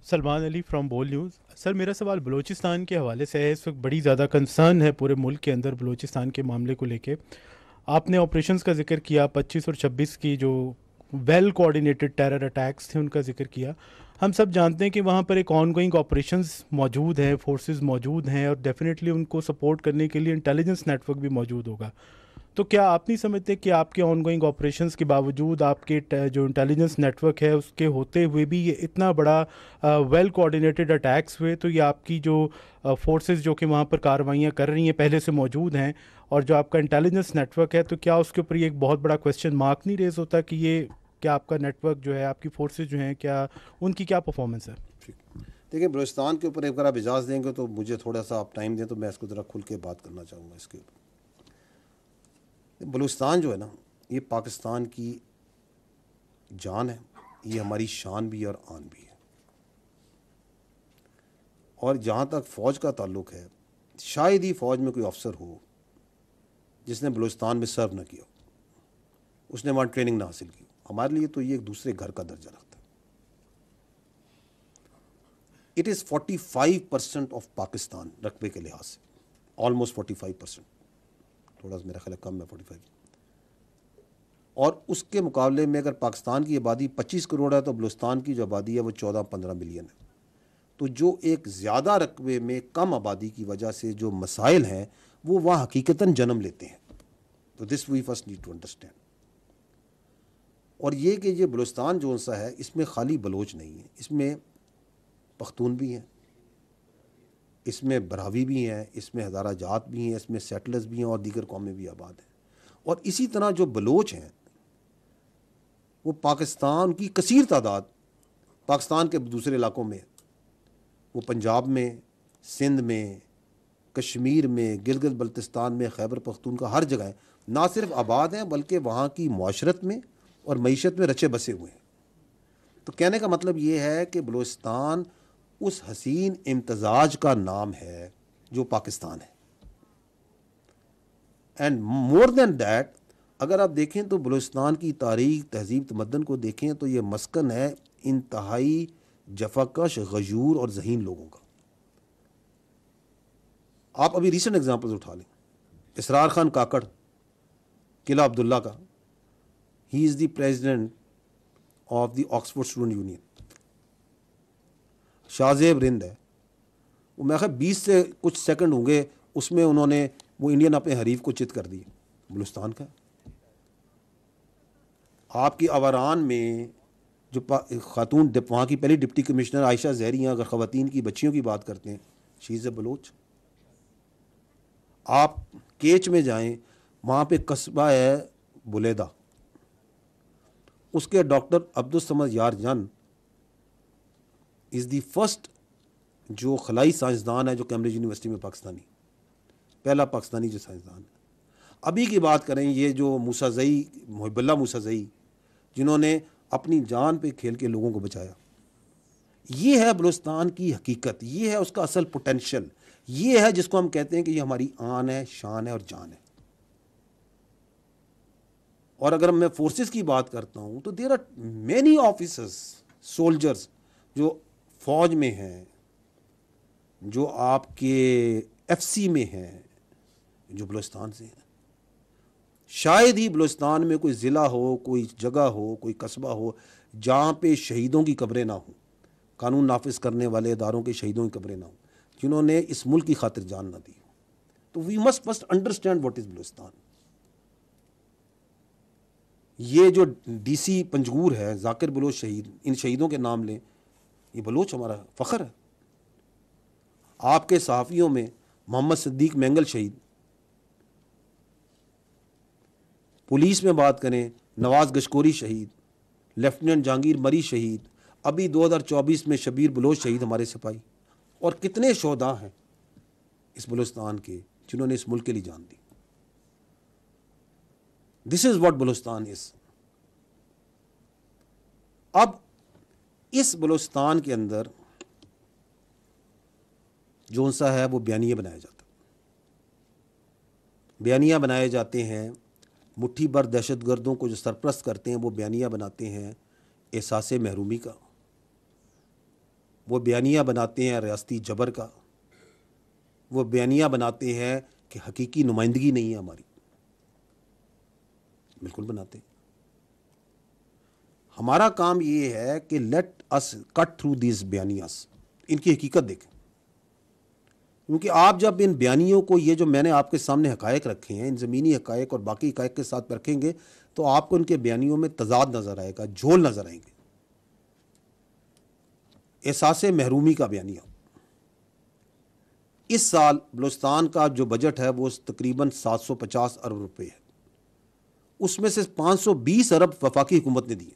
Salman Ali from بول news. سر میرا سوال بلوچستان کے حوالے سے ہے. اس وقت بڑی زیادہ کنسرن ہے پورے ملک کے اندر بلوچستان کے معاملے کو لے کے. آپ نے آپریشنز کا ذکر کیا 25 اور 26 کی جو ویل کوآرڈینیٹڈ ٹیرر اٹیکس تھے ان کا ذکر کیا. ہم سب جانتے ہیں کہ وہاں پر ایک آن گوئنگ آپریشنز موجود ہیں, فورسز موجود ہیں, اور ڈیفینیٹلی ان کو سپورٹ کرنے کے لیے انٹیلیجنس نیٹ ورک بھی موجود ہوگا. تو کیا آپ نہیں سمجھتے کہ آپ کے آن گوئنگ آپریشنز کے باوجود آپ کے جو انٹیلیجنس نیٹ ورک ہے اس کے ہوتے ہوئے بھی یہ اتنا بڑا ویل کوآرڈینیٹڈ اٹیکس ہوئے, تو یہ آپ کی جو فورسز جو کہ وہاں پر کارروائیاں کر رہی ہیں پہلے سے موجود ہیں, اور جو آپ کا انٹیلیجنس نیٹ ورک ہے, تو کیا اس کے اوپر یہ ایک بہت بڑا کویسچن مارک نہیں ریز ہوتا کہ یہ کیا آپ کا نیٹ ورک جو ہے, آپ کی فورسز جو ہیں, کیا ان کی کیا پرفارمنس ہے؟ دیکھیں, بلوچستان کے اوپر ایک بار آپ اجازت دیں گے تو مجھے تھوڑا سا آپ ٹائم دیں تو میں اس کو ذرا کھل کے بات کرنا چاہوں گا اس کے اوپر. بلوچستان جو ہے نا, یہ پاکستان کی جان ہے, یہ ہماری شان بھی ہے اور آن بھی ہے. اور جہاں تک فوج کا تعلق ہے, شاید ہی فوج میں کوئی افسر ہو جس نے بلوچستان میں سرو نہ کیا, اس نے وہاں ٹریننگ نہ حاصل کی. ہمارے لیے تو یہ ایک دوسرے گھر کا درجہ رکھتا ہے. اٹ از 45% آف پاکستان رقبے کے لحاظ سے, آلموسٹ 45%, تھوڑا سا میرا خیال ہے کم ہے 45. اور اس کے مقابلے میں اگر پاکستان کی آبادی 25 کروڑ ہے تو بلوچستان کی جو آبادی ہے وہ 14-15 ملین ہے. تو جو ایک زیادہ رقبے میں کم آبادی کی وجہ سے جو مسائل ہیں وہ وہاں حقیقتاً جنم لیتے ہیں. تو this we first need to understand. اور یہ کہ یہ بلوچستان جو سا ہے اس میں خالی بلوچ نہیں ہے, اس میں پختون بھی ہیں, اس میں براوی بھی ہیں, اس میں ہزارہ جات بھی ہیں, اس میں سیٹلرز بھی ہیں, اور دیگر قومیں بھی آباد ہیں. اور اسی طرح جو بلوچ ہیں وہ پاکستان کی کثیر تعداد پاکستان کے دوسرے علاقوں میں, وہ پنجاب میں, سندھ میں, کشمیر میں, گلگت بلتستان میں, خیبر پختونخوا, ہر جگہ نہ صرف آباد ہیں بلکہ وہاں کی معاشرت میں اور معیشت میں رچے بسے ہوئے ہیں. تو کہنے کا مطلب یہ ہے کہ بلوچستان اس حسین امتزاج کا نام ہے جو پاکستان ہے. اینڈ مور دین دیٹ, اگر آپ دیکھیں تو بلوچستان کی تاریخ, تہذیب, تمدن کو دیکھیں تو یہ مسکن ہے انتہائی جفاکش, غیور اور ذہین لوگوں کا. آپ ابھی ریسنٹ ایگزامپلز اٹھا لیں, اسرار خان کاکڑ, قلعہ عبداللہ کا, he is the president of the Oxford student union. Shahzeb Rind ہے, وہ میں خیال 20 سے کچھ سیکنڈ ہوں گے اس میں انہوں نے وہ انڈین اپنے حریف کو چت کر دی. بلوچستان کا. آپ کی آوران میں جو خاتون وہاں کی پہلی ڈپٹی کمشنر عائشہ زہری ہیں, اگر خواتین کی بچیوں کی بات کرتے ہیں, شی از اے بلوچ. آپ کیچ میں جائیں, وہاں پہ قصبہ ہے بلیدہ, اس کے ڈاکٹر عبدالصمد یار جان از دی فرسٹ جو خلائی سائنسدان ہے جو کیمبرج یونیورسٹی میں پاکستانی, پہلا پاکستانی جو سائنسدان ہے. ابھی کی بات کریں, یہ جو موسیٰ زئی, محب اللہ موسیٰ زئی, جنہوں نے اپنی جان پہ کھیل کے لوگوں کو بچایا. یہ ہے بلوچستان کی حقیقت, یہ ہے اس کا اصل پوٹینشل, یہ ہے جس کو ہم کہتے ہیں کہ یہ ہماری آن ہے, شان ہے اور جان ہے. اور اگر میں فورسز کی بات کرتا ہوں تو there are many officers, soldiers جو فوج میں ہیں, جو آپ کے ایف سی میں ہیں, جو بلوچستان سے ہیں. شاید ہی بلوچستان میں کوئی ضلع ہو, کوئی جگہ ہو, کوئی قصبہ ہو جہاں پہ شہیدوں کی قبریں نہ ہوں, قانون نافذ کرنے والے اداروں کے شہیدوں کی قبریں نہ ہوں, جنہوں نے اس ملک کی خاطر جان نہ دی. تو we must first understand what is Balochistan. یہ جو ڈی سی پنجگور ہے, ذاکر بلوچ شہید, ان شہیدوں کے نام لیں, یہ بلوچ ہمارا فخر ہے. آپ کے صحافیوں میں محمد صدیق مینگل شہید, پولیس میں بات کریں نواز گشکوری شہید, لیفٹیننٹ جہانگیر مری شہید, ابھی 2024 میں شبیر بلوچ شہید ہمارے سپاہی, اور کتنے شہداء ہیں اس بلوچستان کے جنہوں نے اس ملک کے لیے جان دی. دس از واٹ بلوچستان از. اب اس بلوچستان کے اندر جو سا ہے وہ بیانیے بنایا جاتا, بیانیہ بنائے جاتے ہیں. مٹھی بھر دہشت گردوں کو جو سرپرست کرتے ہیں وہ بیانیہ بناتے ہیں احساس محرومی کا, وہ بیانیہ بناتے ہیں ریاستی جبر کا، وہ بیانیہ بناتے ہیں کہ حقیقی نمائندگی نہیں ہے ہماری. بالکل بناتے ہیں. ہمارا کام یہ ہے کہ let us cut through these بیانیاز، ان کی حقیقت دیکھیں. کیونکہ آپ جب ان بیانیوں کو، یہ جو میں نے آپ کے سامنے حقائق رکھے ہیں، ان زمینی حقائق اور باقی حقائق کے ساتھ رکھیں گے تو آپ کو ان کے بیانیوں میں تضاد نظر آئے گا، جھول نظر آئیں گے. احساس محرومی کا بیانیہ. اس سال بلوچستان کا جو بجٹ ہے وہ تقریباً 750 ارب روپے ہے. اس میں سے 520 ارب وفاقی حکومت نے دیے،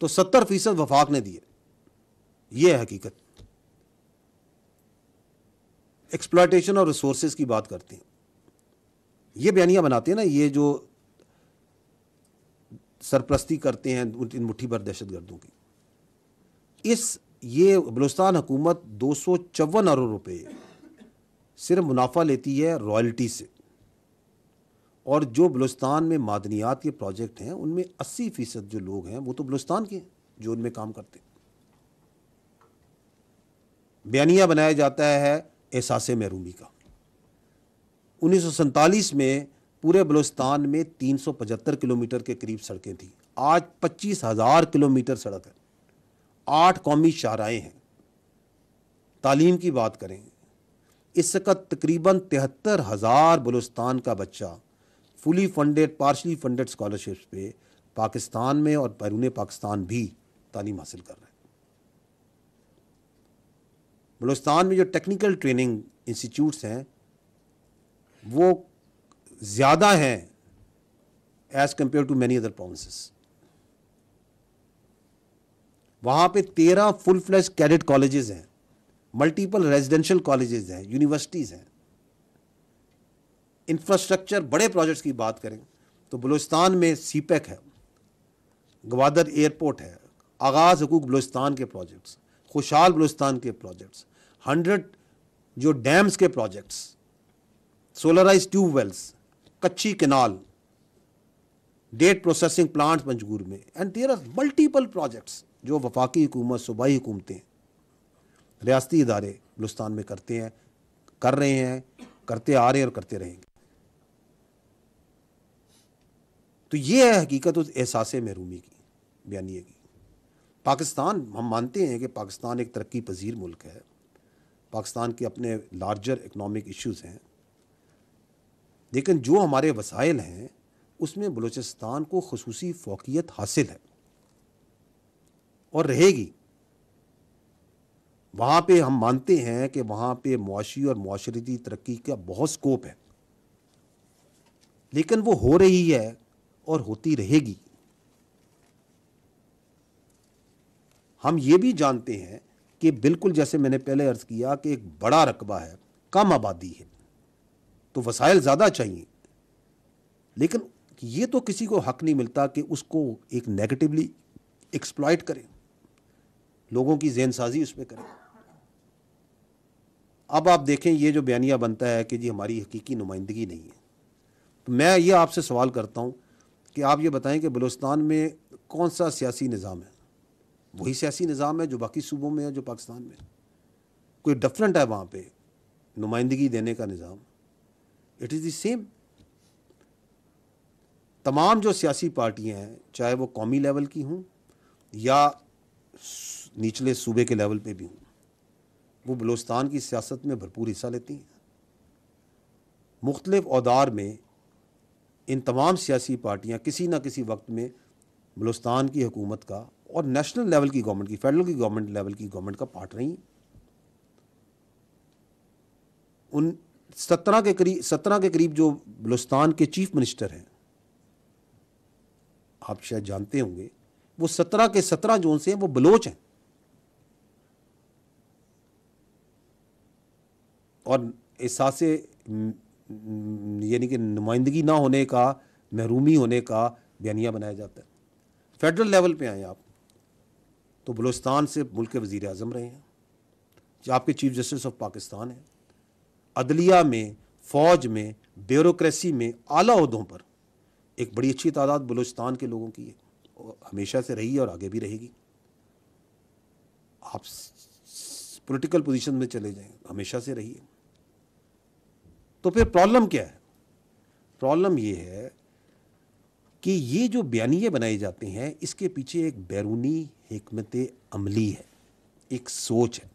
تو 70% وفاق نے دیے. یہ ہے حقیقت. ایکسپلائٹیشن اور ریسورسز کی بات کرتے ہیں. یہ بیانیہ بناتے ہیں نا، یہ جو سرپرستی کرتے ہیں ان مٹھی بھر دہشت گردوں کی. یہ بلوچستان حکومت 254 ارب روپے صرف منافع لیتی ہے رائلٹی سے. اور جو بلوچستان میں معدنیات کے پروجیکٹ ہیں ان میں 80% جو لوگ ہیں وہ تو بلوچستان کے ہیں جو ان میں کام کرتے ہیں. بیانیہ بنایا جاتا ہے احساس محرومی کا. 1947 میں پورے بلوچستان میں 375 کلومیٹر کے قریب سڑکیں تھیں. آج 25,000 کلومیٹر سڑک ہے. 8 قومی شاہراہیں ہیں. تعلیم کی بات کریں، اس وقت تقریباً 73,000 بلوچستان کا بچہ فلی فنڈڈ پارشلی فنڈڈ اسکالرشپس پہ پاکستان میں اور بیرون پاکستان بھی تعلیم حاصل کر رہے ہیں. بلوچستان میں جو ٹیکنیکل ٹریننگ انسٹیٹیوٹس ہیں وہ زیادہ ہیں as compare to many other provinces. وہاں پہ 13 فل فلیج کیڈٹ کالجز ہیں، ملٹیپل ریزیڈینشل کالجز ہیں، یونیورسٹیز ہیں. انفراسٹرکچر بڑے پروجیکٹس کی بات کریں تو بلوچستان میں سی پیک ہے، گوادر ایئرپورٹ ہے، آغاز حقوق بلوچستان کے پروجیکٹس، خوشحال بلوچستان کے پروجیکٹس، 100 جو ڈیمز کے projects, solarized tube wells, Kachhi canal, date processing plants منجگور میں، and there are multiple projects جو وفاقی حکومت، صوبائی حکومتیں، ریاستی ادارے بلوچستان میں کرتے ہیں، کر رہے ہیں، کرتے آ رہے ہیں اور کرتے رہیں گے. تو یہ ہے حقیقت اس احساس محرومی کی، بیانیے کی. پاکستان، ہم مانتے ہیں کہ پاکستان ایک ترقی پذیر ملک ہے، پاکستان کے اپنے لارجر اکنامک ایشوز ہیں، لیکن جو ہمارے وسائل ہیں اس میں بلوچستان کو خصوصی فوقیت حاصل ہے اور رہے گی. وہاں پہ ہم مانتے ہیں کہ وہاں پہ معاشی اور معاشرتی ترقی کا بہت سکوپ ہے، لیکن وہ ہو رہی ہے اور ہوتی رہے گی. ہم یہ بھی جانتے ہیں کہ بالکل جیسے میں نے پہلے عرض کیا کہ ایک بڑا رقبہ ہے، کم آبادی ہے، تو وسائل زیادہ چاہیے، لیکن یہ تو کسی کو حق نہیں ملتا کہ اس کو ایک نیگیٹولی ایکسپلائٹ کرے، لوگوں کی ذہن سازی اس میں کرے. اب آپ دیکھیں یہ جو بیانیہ بنتا ہے کہ جی ہماری حقیقی نمائندگی نہیں ہے، تو میں یہ آپ سے سوال کرتا ہوں کہ آپ یہ بتائیں کہ بلوچستان میں کون سا سیاسی نظام ہے؟ وہی سیاسی نظام ہے جو باقی صوبوں میں ہے، جو پاکستان میں. کوئی ڈفرنٹ ہے وہاں پہ نمائندگی دینے کا نظام؟ It is the same. تمام جو سیاسی پارٹیاں ہیں، چاہے وہ قومی لیول کی ہوں یا نچلے صوبے کے لیول پہ بھی ہوں، وہ بلوچستان کی سیاست میں بھرپور حصہ لیتی ہیں. مختلف اودار میں ان تمام سیاسی پارٹیاں کسی نہ کسی وقت میں بلوچستان کی حکومت کا اور نیشنل لیول کی گورنمنٹ کی، فیڈرل کی گورنمنٹ لیول کی گورنمنٹ کا پارٹ رہی. ان 17 کے قریب جو بلوچستان کے چیف منسٹر ہیں، آپ شاید جانتے ہوں گے، وہ 17 کے 17 جو سے ہیں وہ بلوچ ہیں. اور احساس یعنی کہ نمائندگی نہ ہونے کا، محرومی ہونے کا بیانیہ بنایا جاتا ہے. فیڈرل لیول پہ آئیں آپ تو بلوچستان سے ملک کے وزیر اعظم رہے ہیں، جو آپ کے چیف جسٹس آف پاکستان ہیں. عدلیہ میں، فوج میں، بیوروکریسی میں اعلیٰ عہدوں پر ایک بڑی اچھی تعداد بلوچستان کے لوگوں کی ہے، اور ہمیشہ سے رہی ہے اور آگے بھی رہے گی. آپ پولیٹیکل پوزیشن میں چلے جائیں، ہمیشہ سے رہی ہے. تو پھر پرابلم کیا ہے؟ پرابلم یہ ہے کہ یہ جو بیانیے بنائے جاتے ہیں اس کے پیچھے ایک بیرونی حکمت عملی ہے، ایک سوچ ہے.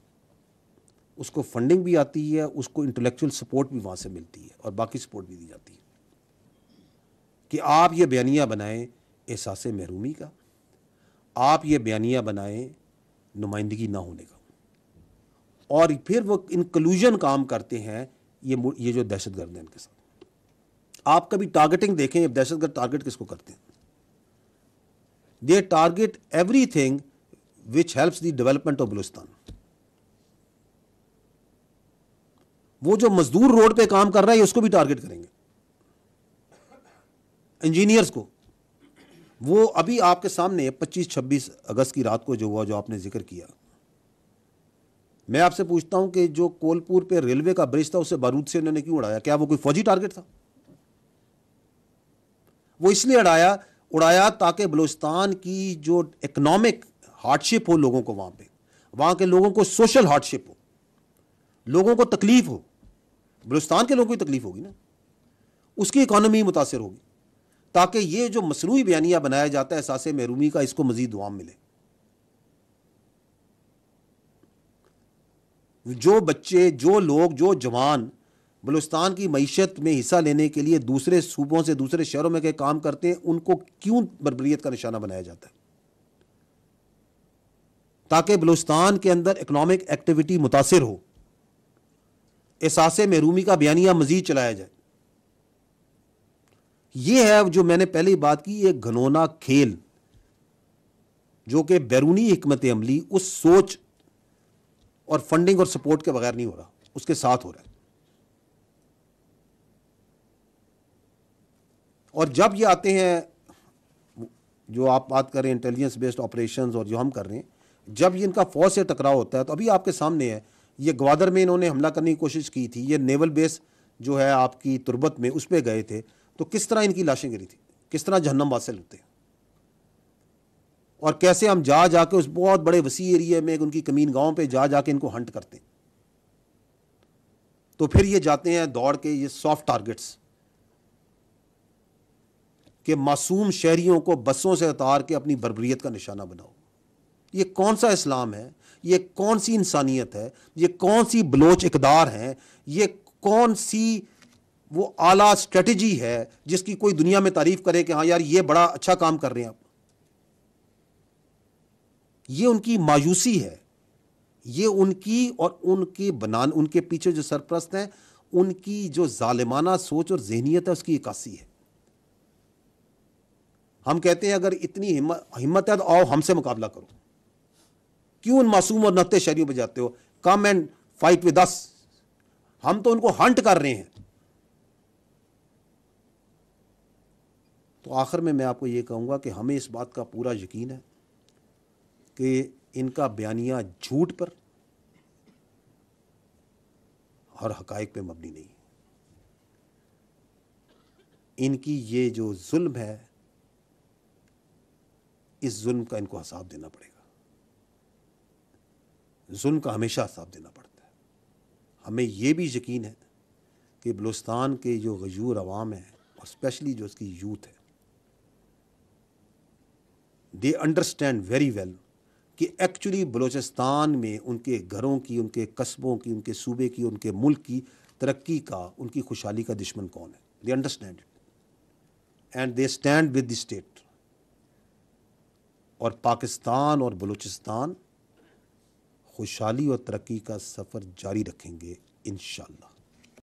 اس کو فنڈنگ بھی آتی ہے، اس کو انٹلیکچوئل سپورٹ بھی وہاں سے ملتی ہے اور باقی سپورٹ بھی دی جاتی ہے کہ آپ یہ بیانیہ بنائیں احساس محرومی کا، آپ یہ بیانیہ بنائیں نمائندگی نہ ہونے کا، اور پھر وہ انکلوژن کام کرتے ہیں یہ جو دہشت گرد ہیں ان کے ساتھ. آپ کبھی ٹارگیٹنگ دیکھیں، دہشت گرد ٹارگیٹ کس کو کرتے ہیں؟ They target everything which helps the development of Balochistan. وہ جو مزدور روڈ پہ کام کر رہا ہے اس کو بھی ٹارگیٹ کریں گے، انجینئرز کو. وہ ابھی آپ کے سامنے 25-26 اگست کی رات کو جو ہوا، جو آپ نے ذکر کیا، میں آپ سے پوچھتا ہوں کہ جو کولپور پہ ریلوے کا برج تھا اسے بارود سے انہوں نے کیوں اڑایا؟ کیا وہ کوئی فوجی ٹارگیٹ تھا؟ وہ اس لیے اڑایا تاکہ بلوچستان کی جو اکنامک ہارڈ شپ ہو لوگوں کو، وہاں کے لوگوں کو سوشل ہارڈ شپ ہو، لوگوں کو تکلیف ہو. بلوچستان کے لوگوں کو تکلیف ہوگی نا، اس کی اکانومی متاثر ہوگی، تاکہ یہ جو مصنوعی بیانیہ بنایا جاتا ہے احساس محرومی کا، اس کو مزید دوام ملے. جو بچے، جو لوگ، جو جوان بلوچستان کی معیشت میں حصہ لینے کے لیے دوسرے صوبوں سے، دوسرے شہروں میں کام کرتے ہیں، ان کو کیوں بربریت کا نشانہ بنایا جاتا ہے؟ تاکہ بلوچستان کے اندر اکنامک ایکٹیویٹی متاثر ہو، احساس محرومی کا بیانیہ مزید چلایا جائے. یہ ہے جو میں نے پہلے بات کی، ایک گھنونا کھیل جو کہ بیرونی حکمت عملی اس سوچ اور فنڈنگ اور سپورٹ کے بغیر نہیں ہو رہا، اس کے ساتھ ہو رہا ہے. اور جب یہ آتے ہیں، جو آپ بات کر رہے ہیں انٹیلیجنس بیسڈ آپریشنز، اور جو ہم کر رہے ہیں، جب یہ ان کا فوج سے ٹکراؤ ہوتا ہے، تو ابھی آپ کے سامنے ہے، یہ گوادر میں انہوں نے حملہ کرنے کی کوشش کی تھی، یہ نیول بیس جو ہے آپ کی تربت میں، اس پہ گئے تھے، تو کس طرح ان کی لاشیں گری تھی، کس طرح جہنم واصل ہوتے ہیں، اور کیسے ہم جا کے اس بہت بڑے وسیع ایریے میں ان کی کمین گاؤں پہ جا کے ان کو ہنٹ کرتے ہیں. تو پھر یہ جاتے ہیں دوڑ کے یہ سافٹ ٹارگٹس کہ معصوم شہریوں کو بسوں سے اتار کے اپنی بربریت کا نشانہ بناؤ. یہ کون سا اسلام ہے؟ یہ کون سی انسانیت ہے؟ یہ کون سی بلوچ اقدار ہیں؟ یہ کون سی وہ اعلیٰ اسٹریٹجی ہے جس کی کوئی دنیا میں تعریف کرے کہ ہاں یار یہ بڑا اچھا کام کر رہے ہیں آپ؟ یہ ان کی مایوسی ہے، یہ ان کی اور ان کے پیچھے جو سرپرست ہیں ان کی جو ظالمانہ سوچ اور ذہنیت ہے، اس کی عکاسی ہے. ہم کہتے ہیں اگر اتنی ہمت ہے تو آؤ ہم سے مقابلہ کرو. کیوں ان معصوم اور نہتے شہریوں پہ جاتے ہو؟ Come and fight with us. ہم تو ان کو ہنٹ کر رہے ہیں. تو آخر میں آپ کو یہ کہوں گا کہ ہمیں اس بات کا پورا یقین ہے کہ ان کا بیانیہ جھوٹ پر اور حقائق پہ مبنی نہیں. ان کی یہ جو ظلم ہے، اس ظلم کا ان کو حساب دینا پڑے گا. ظلم کا ہمیشہ حساب دینا پڑتا ہے. ہمیں یہ بھی یقین ہے کہ بلوچستان کے جو غیور عوام ہیں، اور اسپیشلی جو اس کی یوتھ ہے، دے انڈرسٹینڈ ویری ویل کہ ایکچولی بلوچستان میں ان کے گھروں کی، ان کے قصبوں کی، ان کے صوبے کی، ان کے ملک کی ترقی کا، ان کی خوشحالی کا دشمن کون ہے. They understand it and they stand with the state. اور پاکستان اور بلوچستان خوشحالی اور ترقی کا سفر جاری رکھیں گے انشاءاللہ.